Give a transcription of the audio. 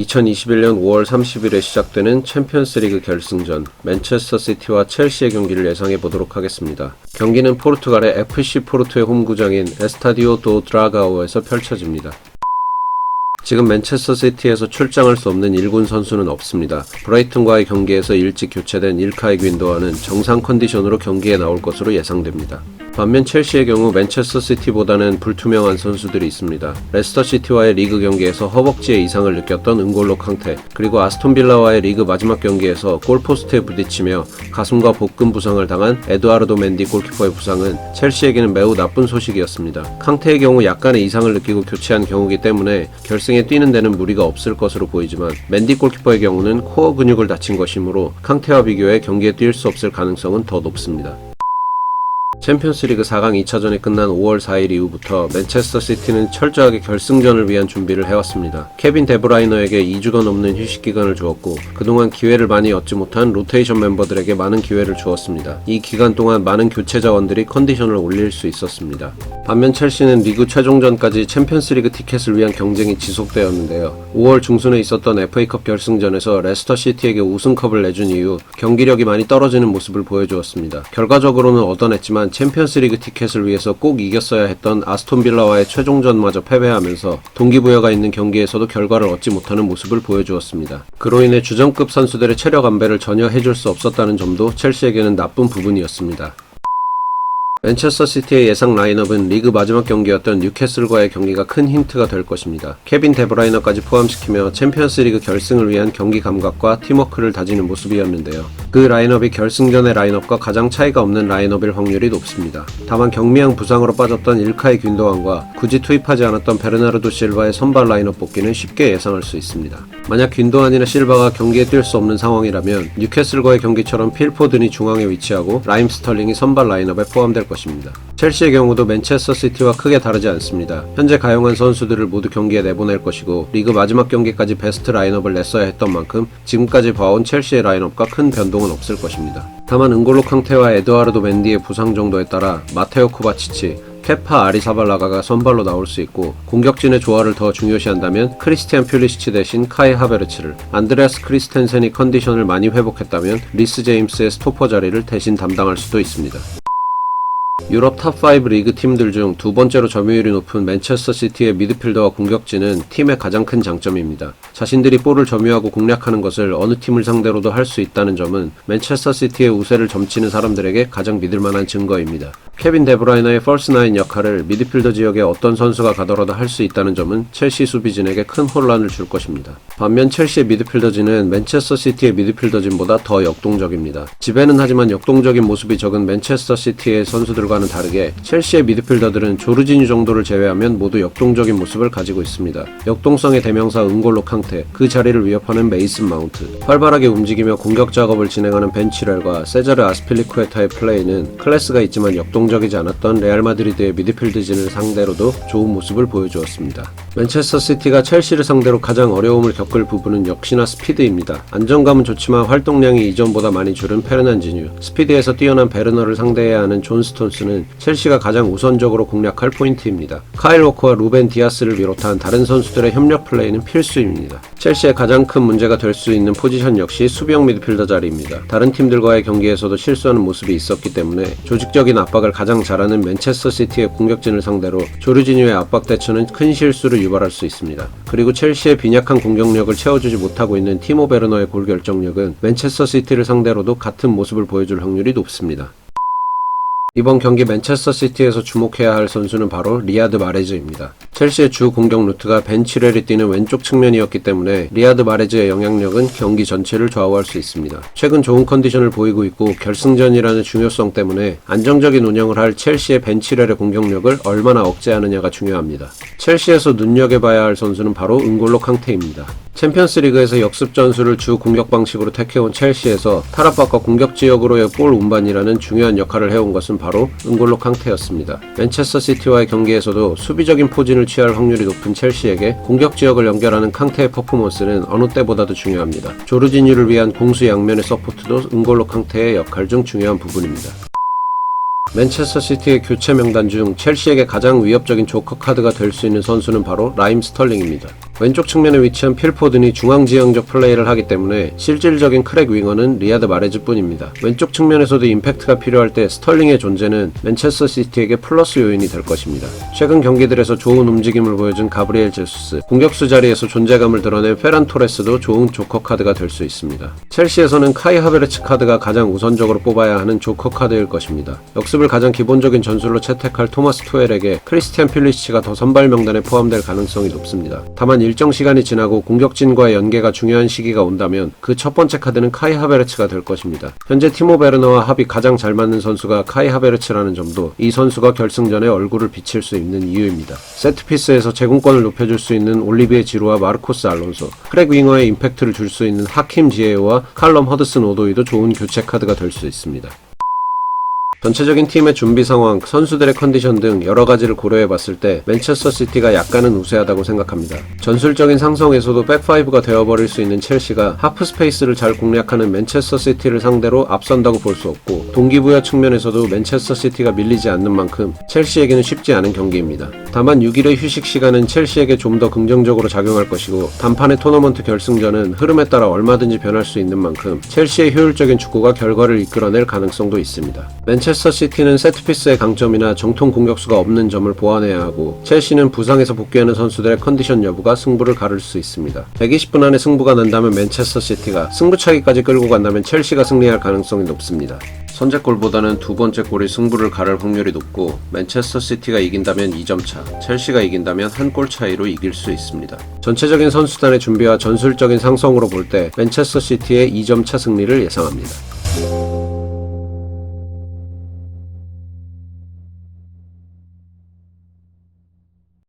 2021년 5월 30일에 시작되는 챔피언스리그 결승전 맨체스터 시티와 첼시의 경기를 예상해 보도록 하겠습니다. 경기는 포르투갈의 FC 포르투의 홈구장인 에스타디오 도 드라가오에서 펼쳐집니다. 지금 맨체스터 시티에서 출장할 수 없는 1군 선수는 없습니다. 브라이튼과의 경기에서 일찍 교체된 일카이 귄도아는 정상 컨디션으로 경기에 나올 것으로 예상됩니다. 반면 첼시의 경우 맨체스터 시티보다는 불투명한 선수들이 있습니다. 레스터 시티와의 리그 경기에서 허벅지에 이상을 느꼈던 은골로 캉테, 그리고 아스톤 빌라와의 리그 마지막 경기에서 골포스트에 부딪히며 가슴과 복근 부상을 당한 에두아르도 맨디 골키퍼의 부상은 첼시에게는 매우 나쁜 소식이었습니다. 캉테의 경우 약간의 이상을 느끼고 교체한 경우이기 때문에 결승에 뛰는 데는 무리가 없을 것으로 보이지만 맨디 골키퍼의 경우는 코어 근육을 다친 것이므로 캉테와 비교해 경기에 뛸 수 없을 가능성은 더 높습니다. 챔피언스리그 4강 2차전이 끝난 5월 4일 이후부터 맨체스터 시티는 철저하게 결승전을 위한 준비를 해왔습니다. 케빈 데브라이너에게 2주가 넘는 휴식 기간을 주었고 그동안 기회를 많이 얻지 못한 로테이션 멤버들에게 많은 기회를 주었습니다. 이 기간 동안 많은 교체 자원들이 컨디션을 올릴 수 있었습니다. 반면 첼시는 리그 최종전까지 챔피언스리그 티켓을 위한 경쟁이 지속되었는데요. 5월 중순에 있었던 FA컵 결승전에서 레스터 시티에게 우승컵을 내준 이후 경기력이 많이 떨어지는 모습을 보여주었습니다. 결과적으로는 얻어냈지만 챔피언스리그 티켓을 위해서 꼭 이겼어야 했던 아스톤 빌라와의 최종전마저 패배하면서 동기부여가 있는 경기에서도 결과를 얻지 못하는 모습을 보여주었습니다. 그로 인해 주전급 선수들의 체력 안배를 전혀 해줄 수 없었다는 점도 첼시에게는 나쁜 부분이었습니다. 맨체스터 시티의 예상 라인업은 리그 마지막 경기였던 뉴캐슬과의 경기가 큰 힌트가 될 것입니다. 케빈 데브라이너까지 포함시키며 챔피언스리그 결승을 위한 경기 감각과 팀워크를 다지는 모습이었는데요. 그 라인업이 결승전의 라인업과 가장 차이가 없는 라인업일 확률이 높습니다. 다만 경미한 부상으로 빠졌던 일카이 균도안과 굳이 투입하지 않았던 베르나르도 실바의 선발 라인업 복귀는 쉽게 예상할 수 있습니다. 만약 균도안이나 실바가 경기에 뛸 수 없는 상황이라면 뉴캐슬과의 경기처럼 필포든이 중앙에 위치하고 라임 스털링이 선발 라인업에 포함될 것입니다. 첼시의 경우도 맨체스터 시티와 크게 다르지 않습니다. 현재 가용한 선수들을 모두 경기에 내보낼 것이고 리그 마지막 경기까지 베스트 라인업을 냈어야 했던 만큼 지금까지 봐온 첼시의 라인업과 큰 변동은 없을 것입니다. 다만 은골로 캉테와 에두아르도 맨디의 부상 정도에 따라 마테오 코바치치, 케파 아리사발라가가 선발로 나올 수 있고 공격진의 조화를 더 중요시한다면 크리스티안 퓰리시치 대신 카이 하베르츠를, 안드레아스 크리스텐센이 컨디션을 많이 회복했다면 리스 제임스의 스토퍼 자리를 대신 담당할 수도 있습니다. 유럽 탑5 리그 팀들 중 두 번째로 점유율이 높은 맨체스터 시티의 미드필더와 공격진은 팀의 가장 큰 장점입니다. 자신들이 볼을 점유하고 공략하는 것을 어느 팀을 상대로도 할 수 있다는 점은 맨체스터 시티의 우세를 점치는 사람들에게 가장 믿을만한 증거입니다. 케빈 데브라이너의 펄스나인 역할을 미드필더 지역에 어떤 선수가 가더라도 할 수 있다는 점은 첼시 수비진에게 큰 혼란을 줄 것입니다. 반면 첼시의 미드필더진은 맨체스터 시티의 미드필더진보다 더 역동적입니다. 지배는 하지만 역동적인 모습이 적은 맨체스터 시티의 선수들과는 다르게 첼시의 미드필더들은 조르지뉴 정도를 제외하면 모두 역동적인 모습을 가지고 있습니다. 역동성의 대명사 은골로 캉테, 그 자리를 위협하는 메이슨 마운트, 활발하게 움직이며 공격 작업을 진행하는 벤 치렐과 세자르 아스필리쿠에타의 플레이는 클래스가 있지만 역동적이지 않았던 레알 마드리드의 미드필드진을 상대로도 좋은 모습을 보여주었습니다. 맨체스터 시티가 첼시를 상대로 가장 어려움을 겪을 부분은 역시나 스피드입니다. 안정감은 좋지만 활동량이 이전보다 많이 줄은 페르난지뉴, 스피드에서 뛰어난 베르너를 상대해야 하는 존 스톤스는 첼시가 가장 우선적으로 공략할 포인트입니다. 카일 워커와 루벤 디아스를 비롯한 다른 선수들의 협력 플레이는 필수입니다. 첼시의 가장 큰 문제가 될 수 있는 포지션 역시 수비형 미드필더 자리입니다. 다른 팀들과의 경기에서도 실수하는 모습이 있었기 때문에 조직적인 압박을 가장 잘하는 맨체스터 시티의 공격진을 상대로 조르지뉴의 압박 대처는 큰 실수를 유발할 수 있습니다. 그리고 첼시의 빈약한 공격력을 채워주지 못하고 있는 티모 베르너의 골 결정력은 맨체스터 시티를 상대로도 같은 모습을 보여줄 확률이 높습니다. 이번 경기 맨체스터 시티에서 주목해야 할 선수는 바로 리아드 마레즈입니다. 첼시의 주 공격 루트가 벤 치렐이 뛰는 왼쪽 측면이었기 때문에 리아드 마레즈의 영향력은 경기 전체를 좌우할 수 있습니다. 최근 좋은 컨디션을 보이고 있고 결승전이라는 중요성 때문에 안정적인 운영을 할 첼시의 벤 치렐의 공격력을 얼마나 억제하느냐가 중요합니다. 첼시에서 눈여겨봐야 할 선수는 바로 은골로 캉테입니다. 챔피언스리그에서 역습 전술을 주 공격 방식으로 택해온 첼시에서 탈압박과 공격 지역으로의 볼 운반이라는 중요한 역할을 해온 것은 바로 은골로 캉테였습니다. 맨체스터 시티와의 경기에서도 수비적인 포진을 취할 확률이 높은 첼시에게 공격 지역을 연결하는 캉테의 퍼포먼스는 어느 때보다도 중요합니다. 조르지뉴를 위한 공수 양면의 서포트도 은골로 캉테의 역할 중 중요한 부분입니다. 맨체스터 시티의 교체 명단 중 첼시에게 가장 위협적인 조커 카드가 될 수 있는 선수는 바로 라임 스털링입니다. 왼쪽 측면에 위치한 필포든이 중앙지향적 플레이를 하기 때문에 실질적인 크랙 윙어는 리아드 마레즈 뿐입니다. 왼쪽 측면에서도 임팩트가 필요할 때 스털링의 존재는 맨체스터 시티에게 플러스 요인이 될 것입니다. 최근 경기들에서 좋은 움직임을 보여준 가브리엘 제수스, 공격수 자리에서 존재감을 드러낸 페란 토레스도 좋은 조커 카드가 될 수 있습니다. 첼시에서는 카이 하베르츠 카드가 가장 우선적으로 뽑아야 하는 조커 카드일 것입니다. 역습을 가장 기본적인 전술로 채택할 토마스 투엘에게 크리스티안 필리시치가 더 선발 명단에 포함될 가능성이 높습니다. 다만 일정 시간이 지나고 공격진과의 연계가 중요한 시기가 온다면 그 첫 번째 카드는 카이 하베르츠가 될 것입니다. 현재 티모 베르너와 합이 가장 잘 맞는 선수가 카이 하베르츠라는 점도 이 선수가 결승전에 얼굴을 비칠 수 있는 이유입니다. 세트피스에서 제공권을 높여줄 수 있는 올리비에 지루와 마르코스 알론소, 크랙 윙어의 임팩트를 줄 수 있는 하킴 지에오와 칼럼 허드슨 오도이도 좋은 교체 카드가 될 수 있습니다. 전체적인 팀의 준비 상황, 선수들의 컨디션 등 여러 가지를 고려해 봤을 때 맨체스터 시티가 약간은 우세하다고 생각합니다. 전술적인 상성에서도 백5가 되어버릴 수 있는 첼시가 하프 스페이스를 잘 공략하는 맨체스터 시티를 상대로 앞선다고 볼 수 없고, 동기부여 측면에서도 맨체스터 시티가 밀리지 않는 만큼 첼시에게는 쉽지 않은 경기입니다. 다만 6일의 휴식 시간은 첼시에게 좀 더 긍정적으로 작용할 것이고, 단판의 토너먼트 결승전은 흐름에 따라 얼마든지 변할 수 있는 만큼 첼시의 효율적인 축구가 결과를 이끌어낼 가능성도 있습니다. 맨체스터 시티는 세트피스의 강점이나 정통 공격수가 없는 점을 보완해야 하고, 첼시는 부상에서 복귀하는 선수들의 컨디션 여부가 승부를 가를 수 있습니다. 120분 안에 승부가 난다면 맨체스터 시티가, 승부차기까지 끌고 간다면 첼시가 승리할 가능성이 높습니다. 선제골보다는 두 번째 골이 승부를 가를 확률이 높고, 맨체스터 시티가 이긴다면 2점 차, 첼시가 이긴다면 한 골 차이로 이길 수 있습니다. 전체적인 선수단의 준비와 전술적인 상성으로 볼 때 맨체스터 시티의 2점 차 승리를 예상합니다.